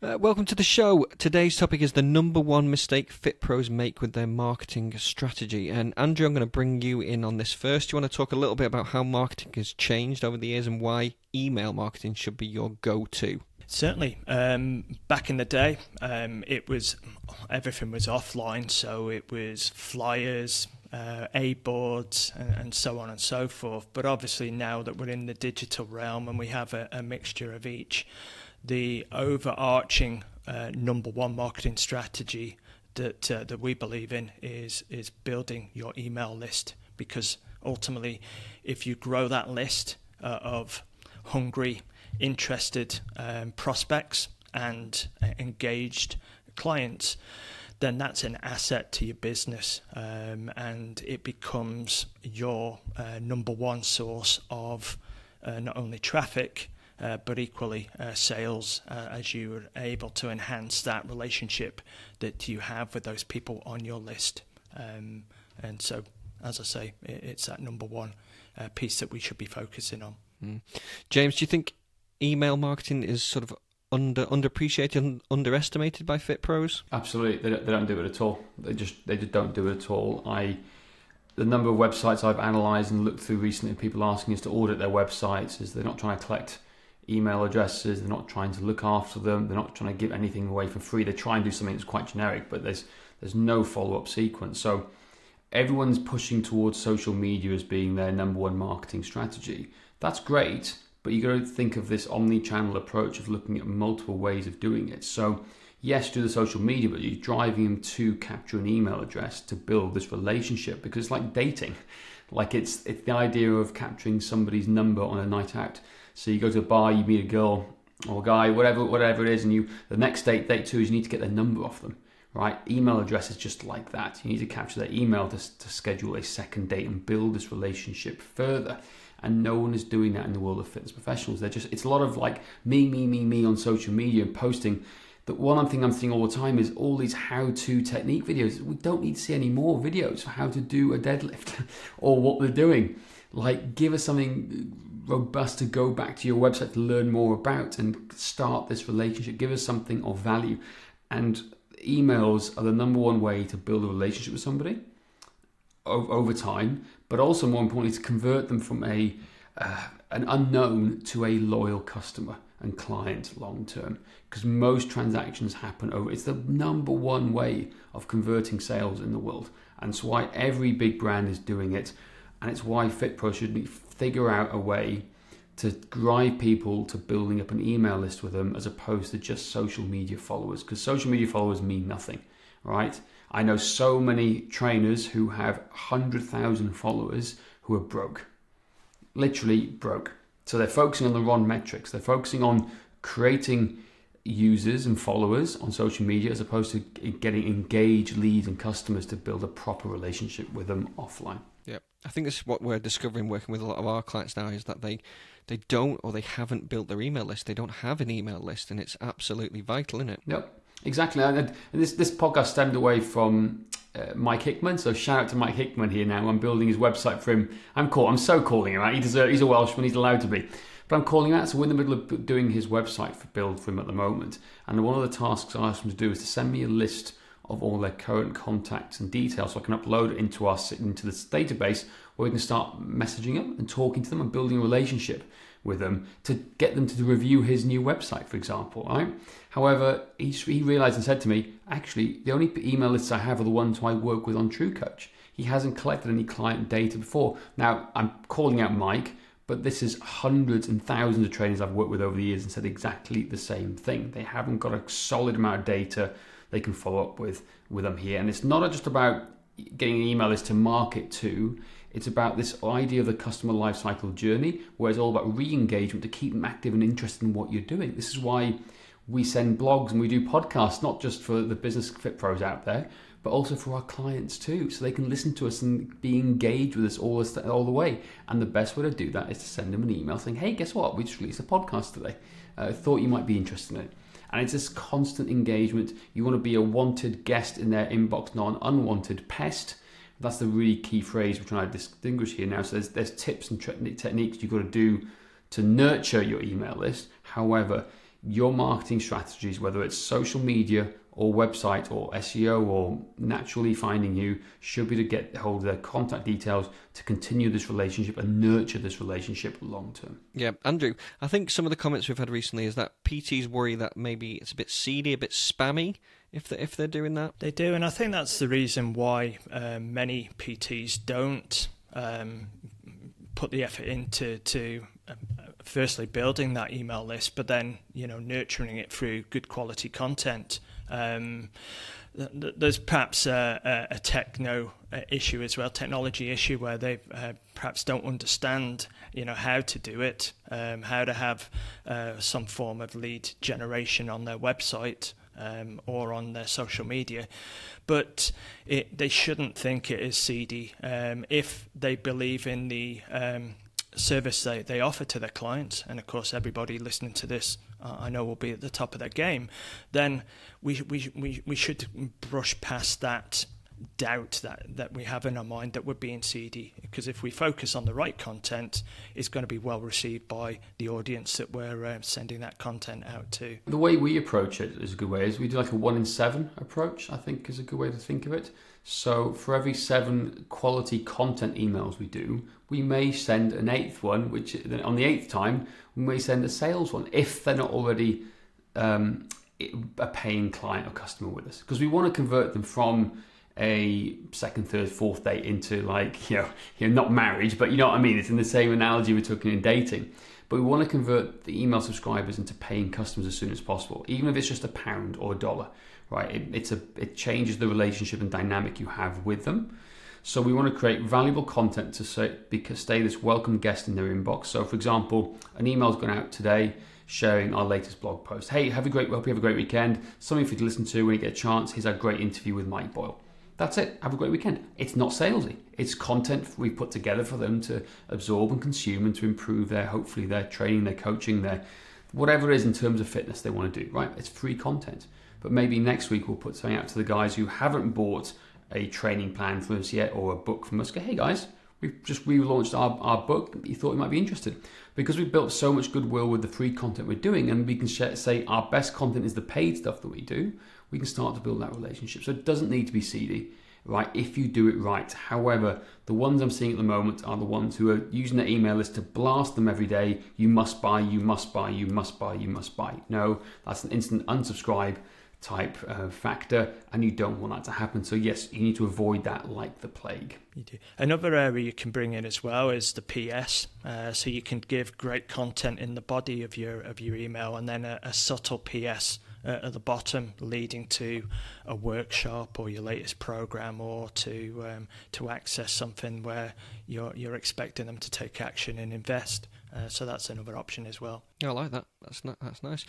Welcome to the show. Today's topic is the number one mistake fit pros make with their marketing strategy. And Andrew, I'm going to bring you in on this first. Do you want to talk a little bit about how marketing has changed over the years and why email marketing should be your go-to? Certainly. Back in the day, everything was offline, so it was flyers, A-boards, and so on and so forth. But obviously now that we're in the digital realm and we have a mixture of each, the overarching number one marketing strategy that we believe in is building your email list, because ultimately, if you grow that list of hungry, interested prospects and engaged clients, then that's an asset to your business, and it becomes your number one source of not only traffic but equally sales, as you are able to enhance that relationship that you have with those people on your list. And so, as I say, it's that number one piece that we should be focusing on. James, do you think email marketing is sort of underappreciated and underestimated by fit pros? Absolutely, they don't do it at all. They just don't do it at all. The number of websites I've analysed and looked through recently, people asking us to audit their websites, is they're not trying to collect email addresses, they're not trying to look after them, they're not trying to give anything away for free. They try and do something that's quite generic, but there's no follow-up sequence. So everyone's pushing towards social media as being their number one marketing strategy. That's great, but you got to think of this omni-channel approach of looking at multiple ways of doing it. So yes, do the social media, but you're driving them to capture an email address to build this relationship, because it's like dating. Like it's the idea of capturing somebody's number on a night out. So you go to a bar, you meet a girl or a guy, whatever it is, and the next date two is you need to get their number off them, right? Email address is just like that. You need to capture their email to schedule a second date and build this relationship further. And no one is doing that in the world of fitness professionals. It's a lot of like me on social media and posting. The one thing I'm seeing all the time is all these how-to technique videos. We don't need to see any more videos for how to do a deadlift or what they're doing. Like, give us something robust to go back to your website to learn more about and start this relationship. Give us something of value. And emails are the number one way to build a relationship with somebody over time, but also more importantly to convert them from an unknown to a loyal customer and client long term, because most transactions happen over. It's the number one way of converting sales in the world, and it's why every big brand is doing it, and it's why FitPro should figure out a way to drive people to building up an email list with them as opposed to just social media followers, because social media followers mean nothing, right? I know so many trainers who have 100,000 followers who are broke, literally broke. So they're focusing on the wrong metrics. They're focusing on creating users and followers on social media as opposed to getting engaged leads and customers to build a proper relationship with them offline. Yeah, I think this is what we're discovering working with a lot of our clients now, is that they don't, or they haven't built their email list. They don't have an email list, and it's absolutely vital, isn't it? Yep, exactly. And this podcast stemmed away from Mike Hickman. So shout out to Mike Hickman here now. I'm building his website for him. I'm so calling him out. He's a Welshman. He's allowed to be. But I'm calling him out. So we're in the middle of doing his website for build for him at the moment. And one of the tasks I asked him to do is to send me a list of all their current contacts and details so I can upload it into this database where we can start messaging them and talking to them and building a relationship with them to get them to review his new website, for example, right? However, he realized and said to me, actually, the only email lists I have are the ones who I work with on TrueCoach. He hasn't collected any client data before. Now, I'm calling out Mike, but this is hundreds and thousands of trainers I've worked with over the years and said exactly the same thing. They haven't got a solid amount of data they can follow up with them here. And it's not just about getting an email list to market to. It's about this idea of the customer lifecycle journey, where it's all about re-engagement to keep them active and interested in what you're doing. This is why we send blogs and we do podcasts, not just for the business fit pros out there, but also for our clients too, so they can listen to us and be engaged with us all the way. And the best way to do that is to send them an email saying, hey, guess what? We just released a podcast today. Thought you might be interested in it. And it's this constant engagement. You want to be a wanted guest in their inbox, not an unwanted pest. That's the really key phrase we're trying to distinguish here now. So there's tips and techniques you've got to do to nurture your email list. However, your marketing strategies, whether it's social media or website or SEO or naturally finding you, should be to get hold of their contact details to continue this relationship and nurture this relationship long term. Yeah, Andrew, I think some of the comments we've had recently is that PTs worry that maybe it's a bit seedy, a bit spammy if they're doing that. They do, and I think that's the reason why many PTs don't put the effort into firstly building that email list, but then nurturing it through good quality content. There's perhaps a technology issue where they perhaps don't understand how to do it, how to have some form of lead generation on their website or on their social media, but they shouldn't think it is seedy if they believe in the service they offer to their clients, and of course everybody listening to this I know will be at the top of their game, then we should brush past that doubt that we have in our mind that we're being seedy, because if we focus on the right content, it's going to be well received by the audience that we're sending that content out to. The way we approach it is a good way, is we do like a 1 in 7 approach, I think is a good way to think of it. So for every 7 quality content emails we do, we may send an 8th one, which on the 8th time, we may send a sales one if they're not already a paying client or customer with us. Because we want to convert them from a 2nd, 3rd, 4th date into not marriage, but you know what I mean? It's in the same analogy we're talking in dating. But we want to convert the email subscribers into paying customers as soon as possible, even if it's just £1 or $1. Right, it changes the relationship and dynamic you have with them. So we want to create valuable content to stay this welcome guest in their inbox. So for example, an email's gone out today sharing our latest blog post. Hey, hope you have a great weekend. Something for you to listen to when you get a chance. Here's our great interview with Mike Boyle. That's it. Have a great weekend. It's not salesy. It's content we've put together for them to absorb and consume and to improve hopefully their training, their coaching, their whatever it is in terms of fitness they want to do. Right? It's free content. But maybe next week we'll put something out to the guys who haven't bought a training plan from us yet or a book from us. Go, hey guys, we've just relaunched our book. You thought you might be interested. Because we've built so much goodwill with the free content we're doing, and we can say our best content is the paid stuff that we do, we can start to build that relationship. So it doesn't need to be seedy, right, if you do it right. However, the ones I'm seeing at the moment are the ones who are using their email list to blast them every day. You must buy, you must buy, you must buy, you must buy. No, that's an instant unsubscribe type factor, and you don't want that to happen. So yes, you need to avoid that like the plague. You do. Another area you can bring in as well is the PS. So you can give great content in the body of your email, and then a subtle PS at the bottom leading to a workshop or your latest program, or to access something where you're expecting them to take action and invest. So that's another option as well. I like that. That's nice.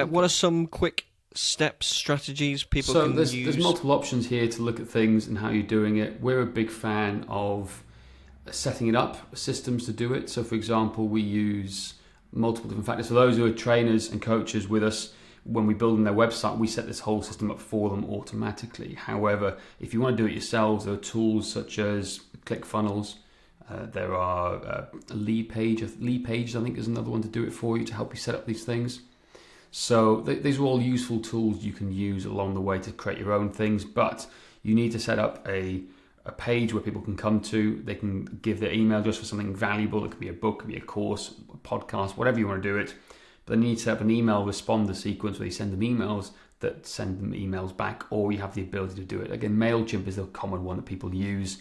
What are some quick steps, strategies people can use? There's multiple options here to look at things and how you're doing it. We're a big fan of setting it up, systems to do it. So for example, we use multiple different factors. For those who are trainers and coaches with us, when we build on their website, we set this whole system up for them automatically. However, if you want to do it yourselves, there are tools such as ClickFunnels. There are Lead Pages, I think, is another one to do it for you, to help you set up these things. So these are all useful tools you can use along the way to create your own things, but you need to set up a page where people can come to. They can give their email address for something valuable. It could be a book, it could be a course, a podcast, whatever you want to do it. But they need to set up an email responder sequence where you send them emails that send them emails back, or you have the ability to do it. Again, MailChimp is the common one that people use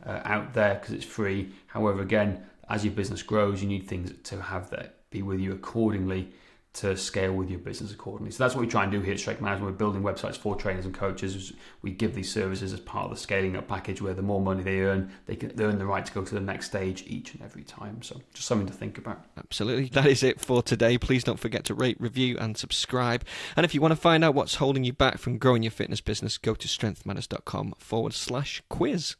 out there because it's free. However, again, as your business grows, you need things to have that be with you accordingly to scale with your business accordingly. So that's what we try and do here at Strength Management. We're building websites for trainers and coaches. We give these services as part of the scaling up package, where the more money they earn, they can earn the right to go to the next stage each and every time. So just something to think about. Absolutely. That is it for today. Please don't forget to rate, review and subscribe. And if you want to find out what's holding you back from growing your fitness business, go to strengthmanners.com/quiz.